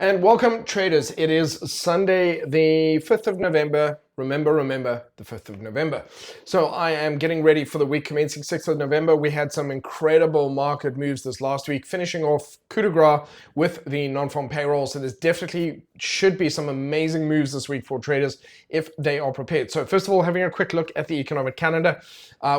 And welcome, traders. It is Sunday, the 5th of November. Remember, the 5th of November. So I am getting ready for the week commencing 6th of November. We had some incredible market moves this last week, finishing off coup de grace with the non-farm payroll. So there's definitely should be some amazing moves this week for traders if they are prepared. So first of all, having a quick look at the economic calendar.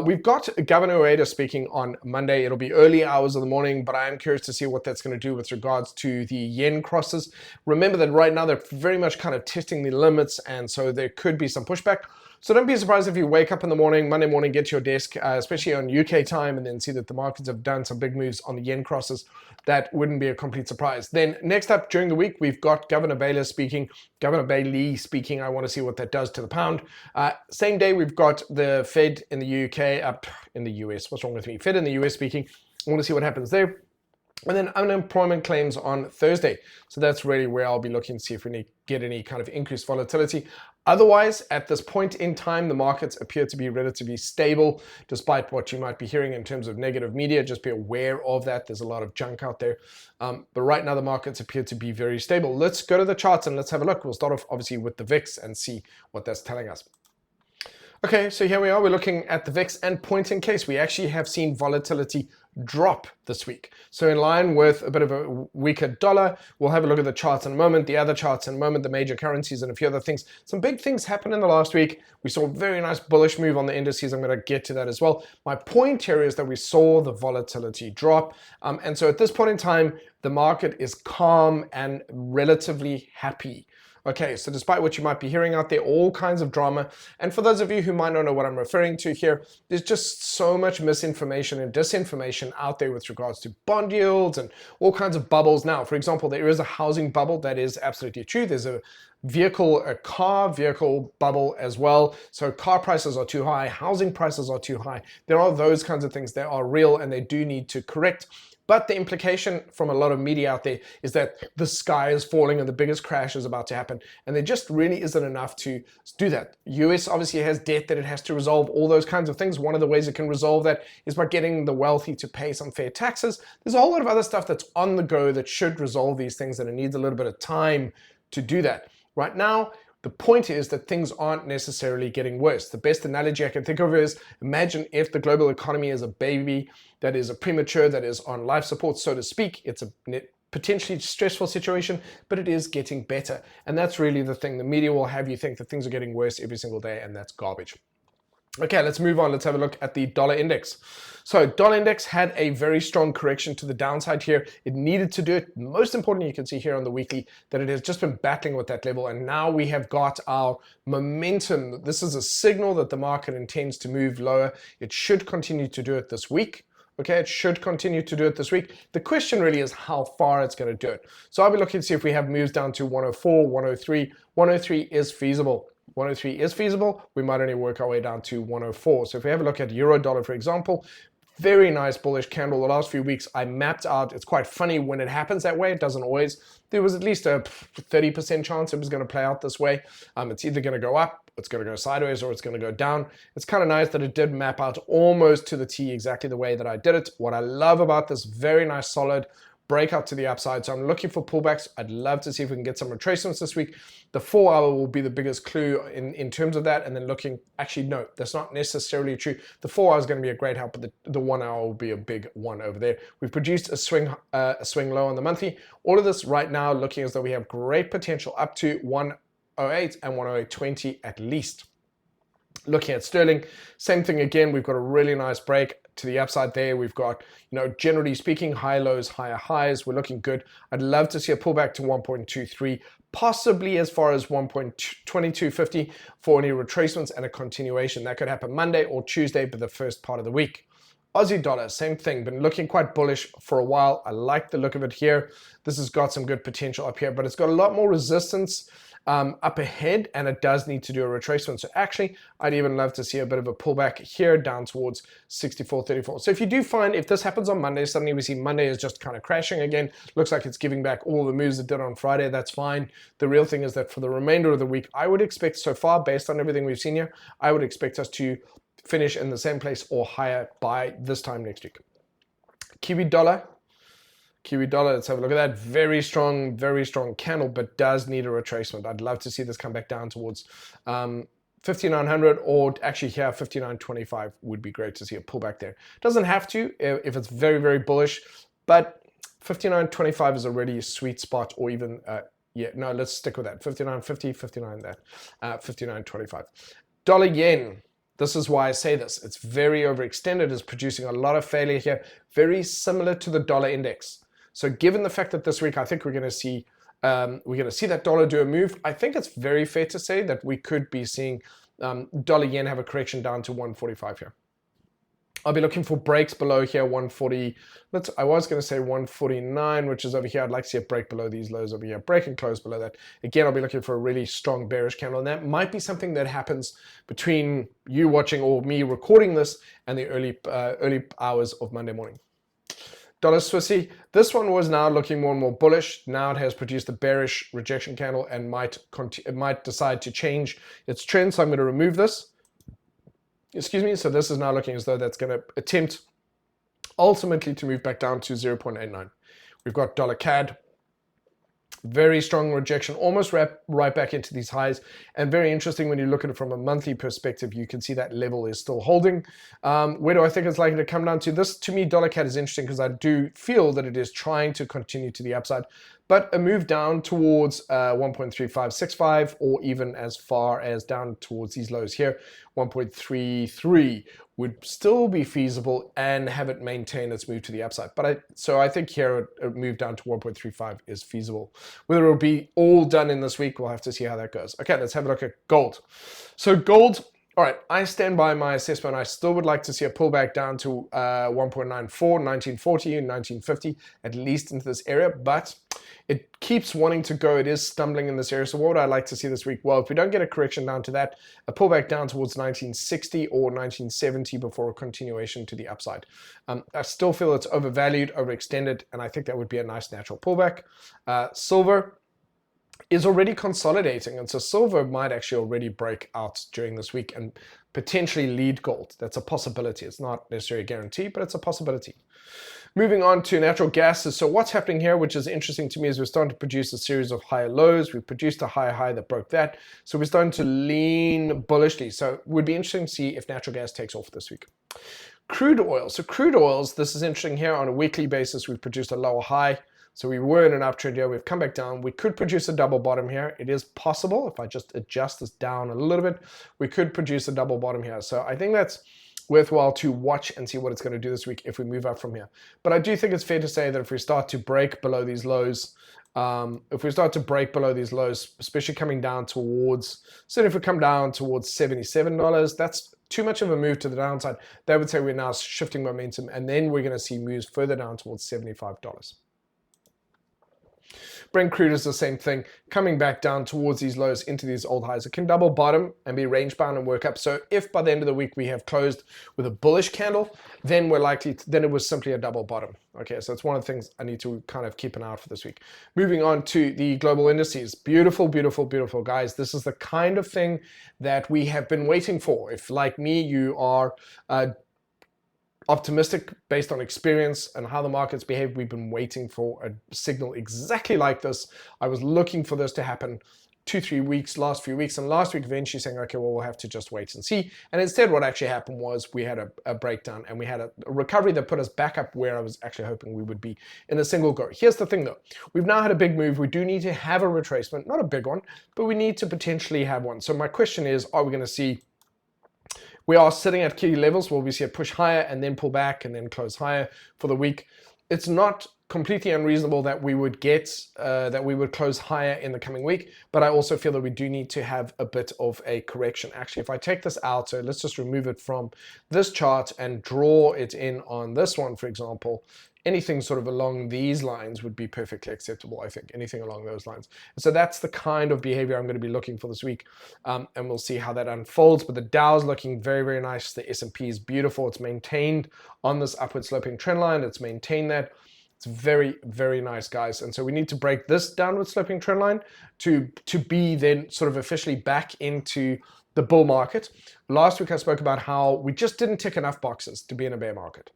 We've got Governor Ueda speaking on Monday. It'll be early hours of the morning, but I am curious to see what that's going to do with regards to the yen crosses. Remember that right now they're very much kind of testing the limits, and so there could be some pushback. So don't be surprised if you wake up in the morning, Monday morning, get to your desk, especially on UK time, and then see that the markets have done some big moves on the yen crosses. That wouldn't be a complete surprise. Then next up during the week, we've got Governor Bailey speaking. I want to see what that does to the pound. Same day, we've got the Fed in the UK, up in the US. What's wrong with me? Fed in the US speaking. I want to see what happens there. And then unemployment claims on Thursday. So that's really where I'll be looking to see if we get any kind of increased volatility. Otherwise, at this point in time, the markets appear to be relatively stable, despite what you might be hearing in terms of negative media. Just be aware of that. There's a lot of junk out there. But right now, the markets appear to be very stable. Let's go to the charts and let's have a look. We'll start off, obviously, with the VIX and see what that's telling us. Okay, so here we are. We're looking at the VIX, and point in case, we actually have seen volatility drop this week. So in line with a bit of a weaker dollar, we'll have a look at the charts in a moment, the other charts in a moment, the major currencies and a few other things. Some big things happened in the last week. We saw a very nice bullish move on the indices. I'm going to get to that as well. My point here is that we saw the volatility drop. And so at this point in time, the market is calm and relatively happy. Okay, so despite what you might be hearing out there, all kinds of drama. And for those of you who might not know what I'm referring to here, there's just so much misinformation and disinformation out there with regards to bond yields and all kinds of bubbles. Now, for example, there is a housing bubble. That is absolutely true. There's a car vehicle bubble as well. So car prices are too high, housing prices are too high. There are those kinds of things that are real and they do need to correct. But the implication from a lot of media out there is that the sky is falling and the biggest crash is about to happen. And there just really isn't enough to do that. US obviously has debt that it has to resolve, all those kinds of things. One of the ways it can resolve that is by getting the wealthy to pay some fair taxes. There's a whole lot of other stuff that's on the go that should resolve these things, and it needs a little bit of time to do that. Right now, the point is that things aren't necessarily getting worse. The best analogy I can think of is, imagine if the global economy is a baby that is a premature, that is on life support, so to speak. It's a potentially stressful situation, but it is getting better. And that's really the thing. The media will have you think that things are getting worse every single day, and that's garbage. Okay, let's move on. Let's have a look at the dollar index. So dollar index had a very strong correction to the downside here. It needed to do it. Most importantly, you can see here on the weekly that it has just been battling with that level. And now we have got our momentum. This is a signal that the market intends to move lower. It should continue to do it this week. Okay, it should continue to do it this week. The question really is how far it's going to do it. So I'll be looking to see if we have moves down to 104, 103. 103 is feasible. 103 is feasible. We might only work our way down to 104. So if we have a look at euro dollar, for example, very nice bullish candle. The last few weeks I mapped out. It's quite funny when it happens that way. It doesn't always. There was at least a 30% chance it was going to play out this way. It's either going to go up, it's going to go sideways, or it's going to go down. It's kind of nice that it did map out almost to the T exactly the way that I did it. What I love about this very nice solid breakout to the upside. So I'm looking for pullbacks. I'd love to see if we can get some retracements this week. The 4 hour will be the biggest clue in terms of that. And then looking, actually, no, that's not necessarily true. The 4 hour is going to be a great help, but the 1 hour will be a big one over there. We've produced a swing low on the monthly. All of this right now looking as though we have great potential up to 108 and 108.20 at least. Looking at sterling, same thing again. We've got a really nice break to the upside there. We've got, generally speaking, high lows, higher highs. We're looking good. I'd love to see a pullback to 1.23, possibly as far as 1.2250 for any retracements and a continuation. That could happen Monday or Tuesday, but the first part of the week. Aussie dollar, same thing, been looking quite bullish for a while. I like the look of it here. This has got some good potential up here, but it's got a lot more resistance up ahead, and it does need to do a retracement. So actually, I'd even love to see a bit of a pullback here down towards 64.34. So if you do find, if this happens on Monday, suddenly we see Monday is just kind of crashing again, looks like it's giving back all the moves it did on Friday, that's fine. The real thing is that for the remainder of the week, I would expect so far, based on everything we've seen here, I would expect us to finish in the same place or higher by this time next week. Kiwi dollar Kiwi dollar, let's have a look at that. Very strong candle, but does need a retracement. I'd love to see this come back down towards 5,900, or actually here 59.25 would be great to see a pullback there. Doesn't have to if it's very bullish, but 59.25 is already a sweet spot, or even yeah, no, let's stick with that. 59.50, 59 that, 59.25. Dollar yen. This is why I say this. It's very overextended. It's producing a lot of failure here, very similar to the dollar index. So given the fact that this week I think we're going to see that dollar do a move, I think it's very fair to say that we could be seeing dollar yen have a correction down to 145 here. I'll be looking for breaks below here, 140. I was going to say 149, which is over here. I'd like to see a break below these lows over here, break and close below that. Again, I'll be looking for a really strong bearish candle, and that might be something that happens between you watching or me recording this and the early hours of Monday morning. Dollar Swissy, this one was now looking more and more bullish. Now it has produced a bearish rejection candle and it might decide to change its trend. So I'm going to remove this. Excuse me. So this is now looking as though that's going to attempt ultimately to move back down to 0.89. We've got dollar CAD. Very strong rejection, almost right back into these highs. And very interesting when you look at it from a monthly perspective, you can see that level is still holding. Where do I think it's likely to come down to? This, to me, dollar CAD is interesting because I do feel that it is trying to continue to the upside. But a move down towards 1.3565, or even as far as down towards these lows here, 1.33, would still be feasible and have it maintain its move to the upside. So I think here a move down to 1.35 is feasible. Whether it'll be all done in this week, we'll have to see how that goes. Okay, let's have a look at gold. So gold, all right, I stand by my assessment. I still would like to see a pullback down to 1.94, 1940, and 1950, at least into this area, but it keeps wanting to go. It is stumbling in this area. So what would I like to see this week? Well, if we don't get a correction down to that, a pullback down towards 1960 or 1970 before a continuation to the upside. I still feel it's overvalued, overextended, and I think that would be a nice natural pullback. Silver is already consolidating, and so silver might actually already break out during this week and potentially lead gold. That's a possibility. It's not necessarily a guarantee, but it's a possibility. Moving on to natural gases. So what's happening here, which is interesting to me, is we're starting to produce a series of higher lows. We produced a higher high that broke that. So we're starting to lean bullishly. So it would be interesting to see if natural gas takes off this week. Crude oil. So crude oils, this is interesting here. On a weekly basis, we've produced a lower high. So we were in an uptrend here. We've come back down. We could produce a double bottom here. It is possible. If I just adjust this down a little bit, we could produce a double bottom here. So I think that's worthwhile to watch and see what it's going to do this week if we move up from here. But I do think it's fair to say that if we start to break below these lows, especially coming down towards, so if we come down towards $77, that's too much of a move to the downside. They would say we're now shifting momentum, and then we're going to see moves further down towards $75. Brent crude is the same thing, coming back down towards these lows into these old highs. It can double bottom and be range bound and work up. So if by the end of the week we have closed with a bullish candle, then then it was simply a double bottom. Okay, so it's one of the things I need to kind of keep an eye out for this week. Moving on to the global indices. Beautiful, beautiful, beautiful, guys. This is the kind of thing that we have been waiting for. If, like me, you are optimistic based on experience and how the markets behave, we've been waiting for a signal exactly like this. I was looking for this to happen 2-3 weeks, last few weeks, and last week eventually saying, okay, well, we'll have to just wait and see. And instead what actually happened was we had a breakdown, and we had a recovery that put us back up where I was actually hoping we would be in a single go. Here's the thing though, we've now had a big move. We do need to have a retracement, not a big one, but we need to potentially have one. So my question is, are we going to see, we are sitting at key levels where we see a push higher and then pull back and then close higher for the week. It's not completely unreasonable that we would close higher in the coming week, but I also feel that we do need to have a bit of a correction. Actually, if I take this out, so let's just remove it from this chart and draw it in on this one, for example, anything sort of along these lines would be perfectly acceptable, I think, anything along those lines. So that's the kind of behavior I'm going to be looking for this week, and we'll see how that unfolds. But the Dow is looking very, very nice. The S&P is beautiful. It's maintained on this upward sloping trend line. It's maintained that. It's very, very nice, guys. And so we need to break this downward sloping trend line to be then sort of officially back into the bull market. Last week I spoke about how we just didn't tick enough boxes to be in a bear market.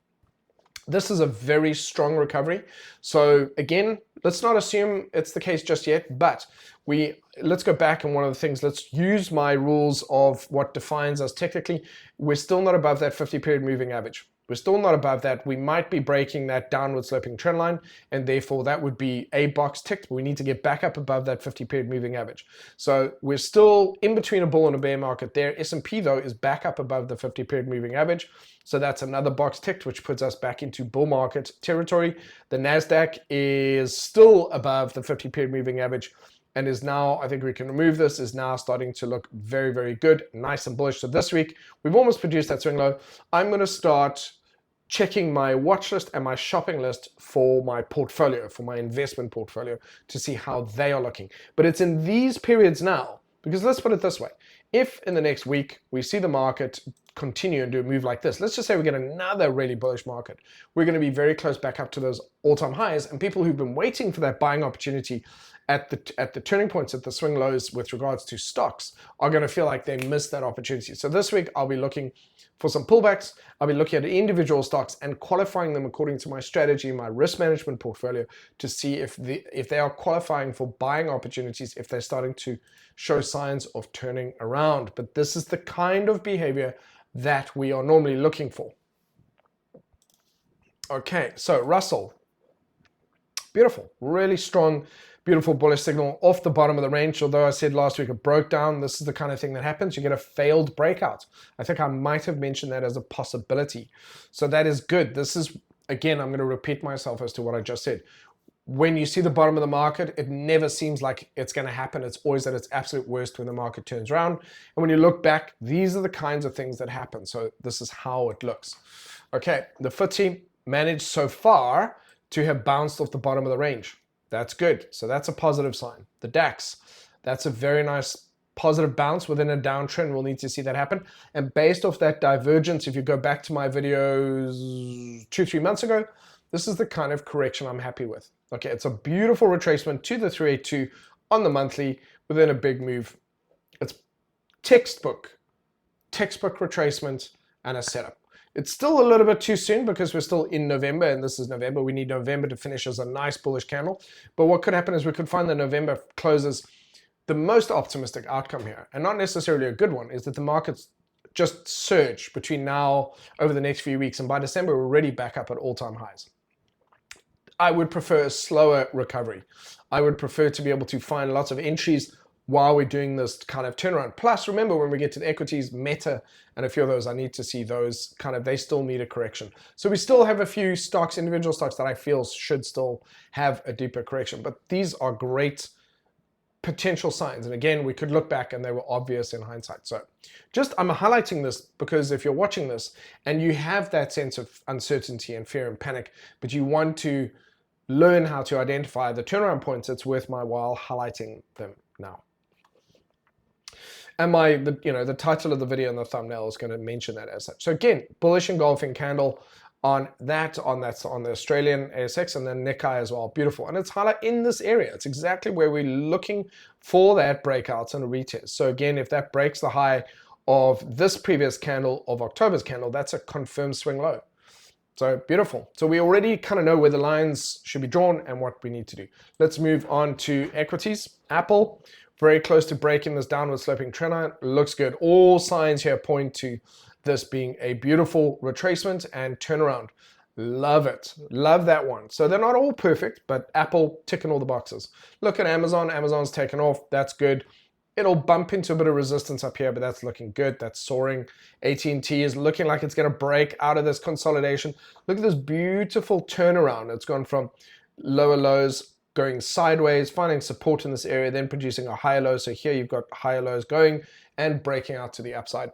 This is a very strong recovery. So again, let's not assume it's the case just yet, but let's go back, and one of the things, let's use my rules of what defines us technically. We're still not above that 50-period moving average. We're still not above that. We might be breaking that downward sloping trend line, and therefore that would be a box ticked. We need to get back up above that 50-period moving average. So we're still in between a bull and a bear market there. S&P though is back up above the 50-period moving average. So that's another box ticked, which puts us back into bull market territory. The NASDAQ is still above the 50-period moving average, and is now, I think we can remove this, is now starting to look very, very good, nice and bullish. So this week, we've almost produced that swing low. I'm going to start checking my watch list and my shopping list for my portfolio, for my investment portfolio, to see how they are looking. But it's in these periods now, because let's put it this way. If in the next week we see the market continue and do a move like this, let's just say we get another really bullish market, we're going to be very close back up to those all-time highs, and people who've been waiting for that buying opportunity at the turning points, at the swing lows with regards to stocks, are going to feel like they missed that opportunity. So this week I'll be looking for some pullbacks. I'll be looking at individual stocks and qualifying them according to my strategy, my risk management portfolio, to see if they are qualifying for buying opportunities, if they're starting to show signs of turning around. But this is the kind of behavior that we are normally looking for. Okay, so Russell, beautiful, really strong, beautiful bullish signal off the bottom of the range. Although I said last week it broke down, this is the kind of thing that happens. You get a failed breakout. I think I might have mentioned that as a possibility. So that is good. This is, again, I'm going to repeat myself as to what I just said. When you see the bottom of the market, it never seems like it's going to happen. It's always at its absolute worst when the market turns around. And when you look back, these are the kinds of things that happen. So this is how it looks. Okay, the FTSE managed so far to have bounced off the bottom of the range. That's good. So that's a positive sign. The DAX, that's a very nice positive bounce within a downtrend. We'll need to see that happen. And based off that divergence, if you go back to my videos 2-3 months ago, this is the kind of correction I'm happy with. Okay, it's a beautiful retracement to the 382 on the monthly within a big move. It's textbook retracement and a setup. It's still a little bit too soon because we're still in November, and this is November. We need November to finish as a nice bullish candle. But what could happen is we could find that November closes. The most optimistic outcome here, and not necessarily a good one, is that the markets just surge between now over the next few weeks, and by December we're already back up at all-time highs. I would prefer a slower recovery. I would prefer to be able to find lots of entries while we're doing this kind of turnaround. Plus, remember, when we get to the equities, Meta, and a few of those, I need to see those kind of, they still need a correction. So we still have a few stocks, individual stocks, that I feel should still have a deeper correction. But these are great potential signs. And again, we could look back and they were obvious in hindsight. So just, I'm highlighting this because if you're watching this and you have that sense of uncertainty and fear and panic, but you want to learn how to identify the turnaround points, it's worth my while highlighting them now. And the title of the video and the thumbnail is going to mention that as such. So again, bullish engulfing candle on the Australian ASX and then Nikkei as well. Beautiful. And it's highlight in this area. It's exactly where we're looking for that breakouts and a retest. So again, if that breaks the high of this previous candle, of October's candle, that's a confirmed swing low. So beautiful. So we already kind of know where the lines should be drawn and what we need to do. Let's move on to equities. Apple, very close to breaking this downward sloping trend line. Looks good. All signs here point to this being a beautiful retracement and turnaround. Love it. Love that one. So they're not all perfect, but Apple ticking all the boxes. Look at Amazon. Amazon's taken off. That's good. It'll bump into a bit of resistance up here, but that's looking good. That's soaring. AT&T is looking like it's going to break out of this consolidation. Look at this beautiful turnaround. It's gone from lower lows, going sideways, finding support in this area, then producing a higher low. So here you've got higher lows going and breaking out to the upside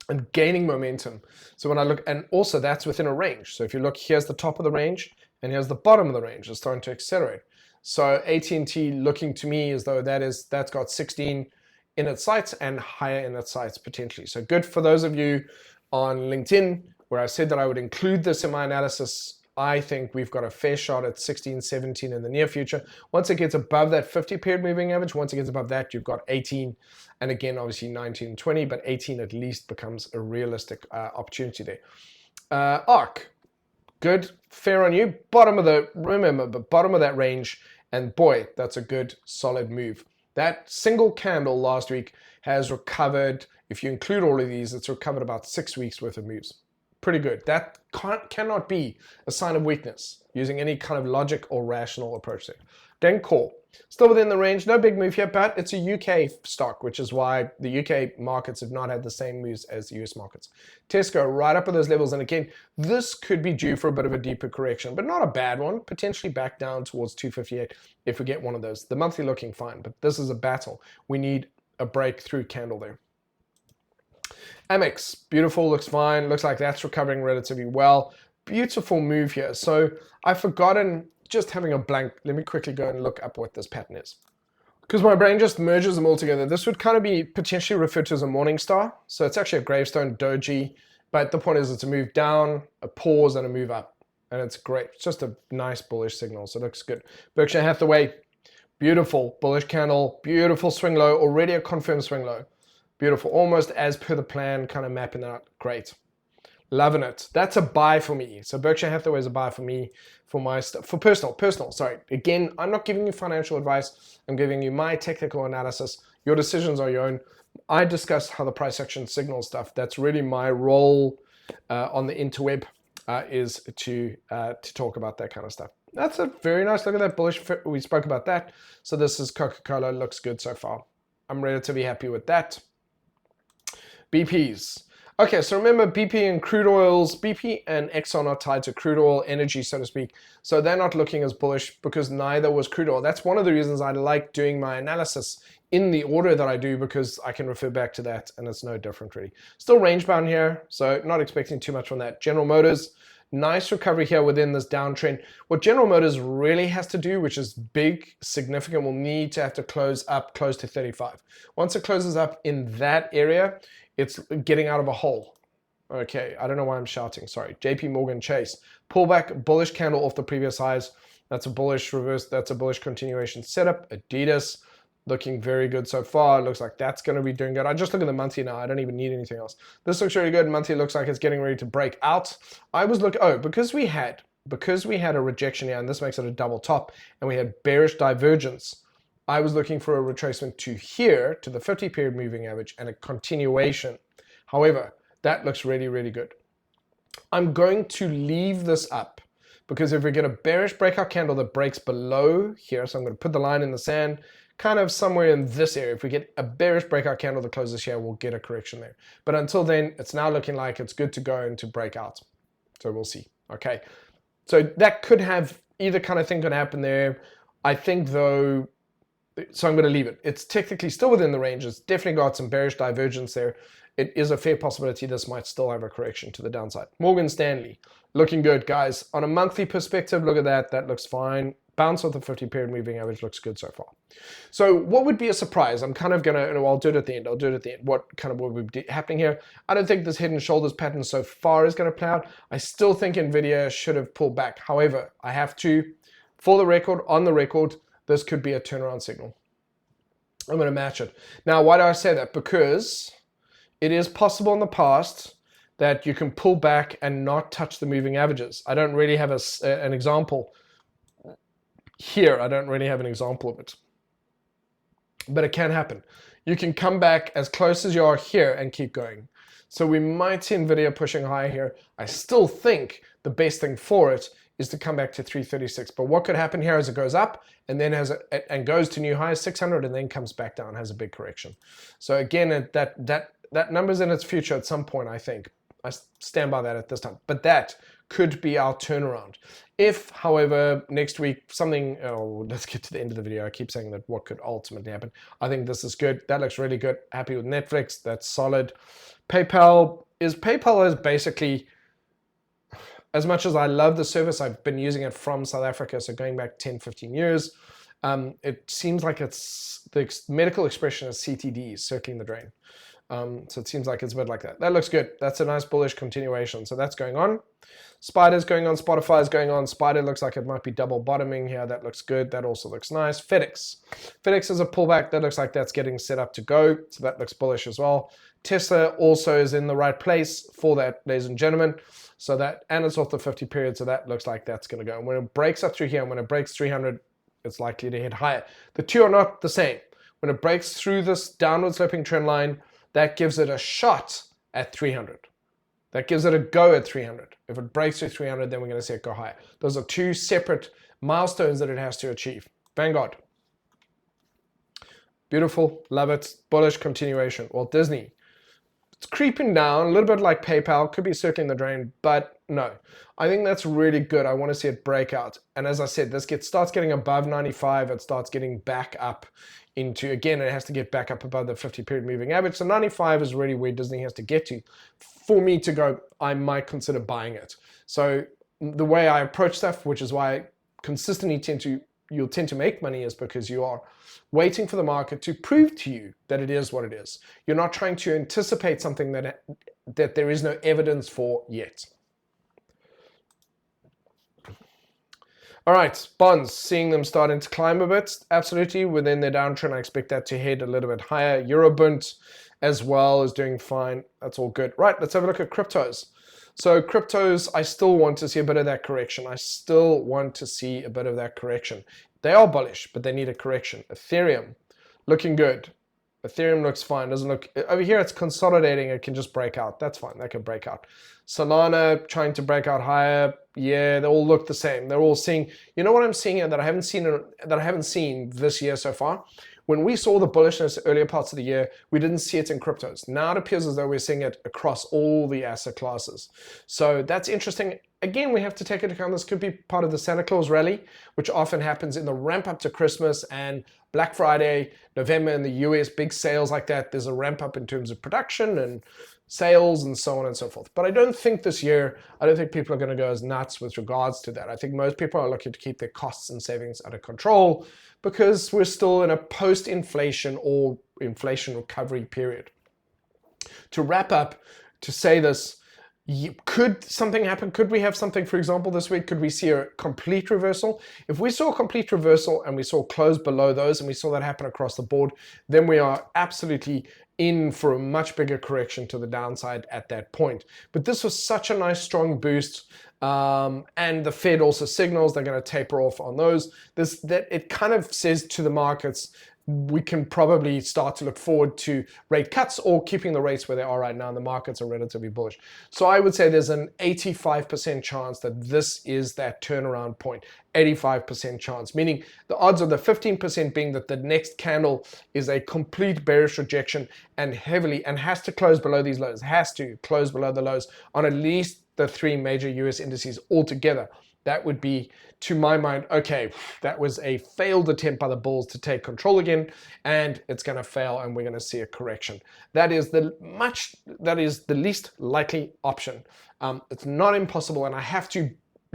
and gaining momentum. So when I look, and also that's within a range. So if you look, here's the top of the range and here's the bottom of the range. It's starting to accelerate. So AT&T looking to me as though that's got 16 in its sights and higher in its sights potentially. So good for those of you on LinkedIn where I said that I would include this in my analysis. I think we've got a fair shot at 16, 17 in the near future. Once it gets above that 50-period moving average, once it gets above that, you've got 18, and again, obviously 19 and 20, but 18 at least becomes a realistic opportunity there. ARC, good, fair on you. Remember, the bottom of that range, and boy, that's a good, solid move. That single candle last week has recovered, if you include all of these, it's recovered about 6 weeks worth of moves. Pretty good. That cannot be a sign of weakness using any kind of logic or rational approach there. Then core. Still within the range, no big move here, but it's a UK stock, which is why the UK markets have not had the same moves as the US markets. Tesco right up at those levels, and again, this could be due for a bit of a deeper correction, but not a bad one, potentially back down towards 258 if we get one of those. The monthly looking fine, but this is a battle. We need a breakthrough candle there. Amex, beautiful, looks fine, looks like that's recovering relatively well. Beautiful move here. So I've forgotten, just having a blank, let me quickly go and look up what this pattern is, because my brain just merges them all together. This would kind of be potentially referred to as a morning star. So it's actually a gravestone doji, but the point is it's a move down, a pause, and a move up, and it's great. It's just a nice bullish signal, so it looks good. Berkshire Hathaway, beautiful bullish candle, beautiful swing low, already a confirmed swing low. Beautiful, almost as per the plan, kind of mapping that out. Great. Loving it. That's a buy for me. So Berkshire Hathaway is a buy for me, for my stuff, for personal, sorry. Again, I'm not giving you financial advice. I'm giving you my technical analysis. Your decisions are your own. I discuss how the price action signals stuff. That's really my role on the interweb, is to talk about that kind of stuff. That's a very nice look at that bullish. We spoke about that. So this is Coca-Cola. Looks good so far. I'm relatively happy with that. BPs. Okay, so remember BP and crude oils, BP and Exxon are tied to crude oil energy, so to speak. So they're not looking as bullish because neither was crude oil. That's one of the reasons I like doing my analysis in the order that I do, because I can refer back to that and it's no different really. Still range bound here, so not expecting too much from that. General Motors, nice recovery here within this downtrend. What General Motors really has to do, which is big, significant, will need to have to close up close to 35. Once it closes up in that area, it's getting out of a hole. Okay, I don't know why I'm shouting, sorry. JP Morgan Chase, pullback, bullish candle off the previous highs. That's a bullish reverse, that's a bullish continuation setup. Adidas, looking very good so far. Looks like that's going to be doing good. I just look at the monthly now. I don't even need anything else. This looks really good. Monthly looks like it's getting ready to break out. I was looking, because we had a rejection here, and this makes it a double top, and we had bearish divergence. I was looking for a retracement to here, to the 50-period moving average, and a continuation. However, that looks really, really good. I'm going to leave this up, because if we get a bearish breakout candle that breaks below here, so I'm going to put the line in the sand, kind of somewhere in this area. If we get a bearish breakout candle that closes here, we'll get a correction there. But until then, it's now looking like it's good to go and to break out. So we'll see. Okay. So that could have either kind of thing could happen there. I think though, so I'm going to leave it. It's technically still within the range. It's definitely got some bearish divergence there. It is a fair possibility this might still have a correction to the downside. Morgan Stanley, looking good, guys. On a monthly perspective, look at that. That looks fine. Bounce off the 50-period moving average looks good so far. So what would be a surprise? I'm kind of going to, I'll do it at the end. What would be happening here? I don't think this head and shoulders pattern so far is going to play out. I still think NVIDIA should have pulled back. However, I have to, for the record, on the record, this could be a turnaround signal. I'm going to match it. Now, why do I say that? Because it is possible in the past that you can pull back and not touch the moving averages. I don't really have an example here. I don't really have an example of it. But it can happen. You can come back as close as you are here and keep going. So we might see NVIDIA pushing higher here. I still think the best thing for it is to come back to 336. But what could happen here is it goes up and then and goes to new highs 600 and then comes back down, has a big correction. So again, that number's in its future at some point, I think. I stand by that at this time. But that could be our turnaround. If, however, next week something, let's get to the end of the video. I keep saying that what could ultimately happen. I think this is good. That looks really good. Happy with Netflix. That's solid. PayPal is basically, as much as I love the service, I've been using it from South Africa, so going back 10, 15 years. It seems like it's, the medical expression is CTD, circling the drain. So it seems like it's a bit like that. That looks good. That's a nice bullish continuation. So that's going on. Spider's going on. Spotify is going on. Spider looks like it might be double bottoming here. That looks good. That also looks nice. FedEx is a pullback. That looks like that's getting set up to go. So that looks bullish as well. Tesla also is in the right place for that, ladies and gentlemen. So that, and it's off the 50 period, so that looks like that's going to go. And when it breaks up through here, and when it breaks 300, it's likely to hit higher. The two are not the same. When it breaks through this downward sloping trend line, that gives it a shot at 300. That gives it a go at 300. If it breaks through 300, then we're going to see it go higher. Those are two separate milestones that it has to achieve. Vanguard. Beautiful, love it, bullish continuation. Walt Disney. It's creeping down, a little bit like PayPal, could be circling the drain, but no. I think that's really good. I want to see it break out. And as I said, this starts getting above 95, it starts getting back up into, again, it has to get back up above the 50-period moving average. So 95 is really where Disney has to get to. For me to go, I might consider buying it. So the way I approach stuff, which is why I consistently you'll tend to make money, is because you are waiting for the market to prove to you that it is what it is. You're not trying to anticipate something that there is no evidence for yet. All right, bonds, seeing them starting to climb a bit. Absolutely, within their downtrend, I expect that to head a little bit higher. Eurobond as well is doing fine. That's all good. Right, let's have a look at cryptos. So cryptos, I still want to see a bit of that correction. They are bullish, but they need a correction. Ethereum, looking good. Ethereum looks fine. Doesn't look, over here it's consolidating. It can just break out. That's fine. That can break out. Solana trying to break out higher. Yeah, they all look the same. They're all seeing, you know what I'm seeing here that I haven't seen this year so far? When we saw the bullishness earlier parts of the year, we didn't see it in cryptos. Now it appears as though we're seeing it across all the asset classes. So that's interesting. Again, we have to take into account this could be part of the Santa Claus rally, which often happens in the ramp up to Christmas and Black Friday, November in the US, big sales like that. There's a ramp up in terms of production and sales and so on and so forth. But I don't think this year, I don't think people are going to go as nuts with regards to that. I think most people are looking to keep their costs and savings under control because we're still in a post-inflation or inflation recovery period. To wrap up, to say this, could something happen? Could we have something, for example, this week? Could we see a complete reversal? If we saw a complete reversal and we saw close below those and we saw that happen across the board, then we are absolutely in for a much bigger correction to the downside at that point. But this was such a nice strong boost, and the Fed also signals they're going to taper off on those. That it kind of says to the markets, we can probably start to look forward to rate cuts or keeping the rates where they are right now, and the markets are relatively bullish. So I would say there's an 85% chance that this is that turnaround point. 85% chance, meaning the odds of the 15% being that the next candle is a complete bearish rejection and has to close below these lows, has to close below the lows on at least the three major US indices altogether. That would be, to my mind, okay, that was a failed attempt by the bulls to take control again, and it's going to fail, and we're going to see a correction. That is the least likely option. It's not impossible, and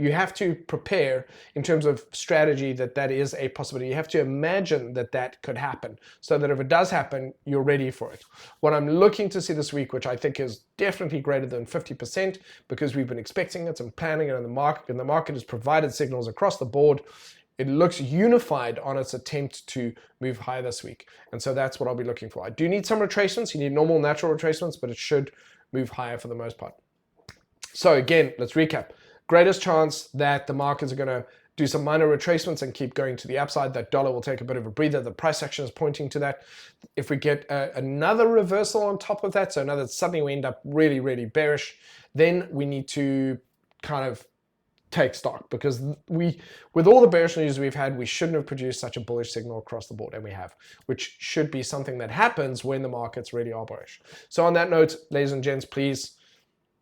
you have to prepare in terms of strategy that is a possibility. You have to imagine that could happen so that if it does happen, you're ready for it. What I'm looking to see this week, which I think is definitely greater than 50% because we've been expecting it and planning it in the market, and the market has provided signals across the board. It looks unified on its attempt to move higher this week. And so that's what I'll be looking for. I do need some retracements. You need normal natural retracements, but it should move higher for the most part. So again, let's recap. Greatest chance that the markets are going to do some minor retracements and keep going to the upside. That dollar will take a bit of a breather. The price action is pointing to that. If we get another reversal on top of that, so suddenly we end up really, really bearish, then we need to kind of take stock, because with all the bearish news we've had, we shouldn't have produced such a bullish signal across the board, and we have, which should be something that happens when the markets really are bullish. So on that note, ladies and gents, please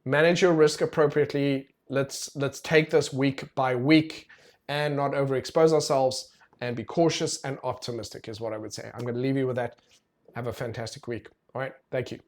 manage your risk appropriately. Let's take this week by week and not overexpose ourselves, and be cautious and optimistic is what I would say. I'm going to leave you with that. Have a fantastic week. All right. Thank you.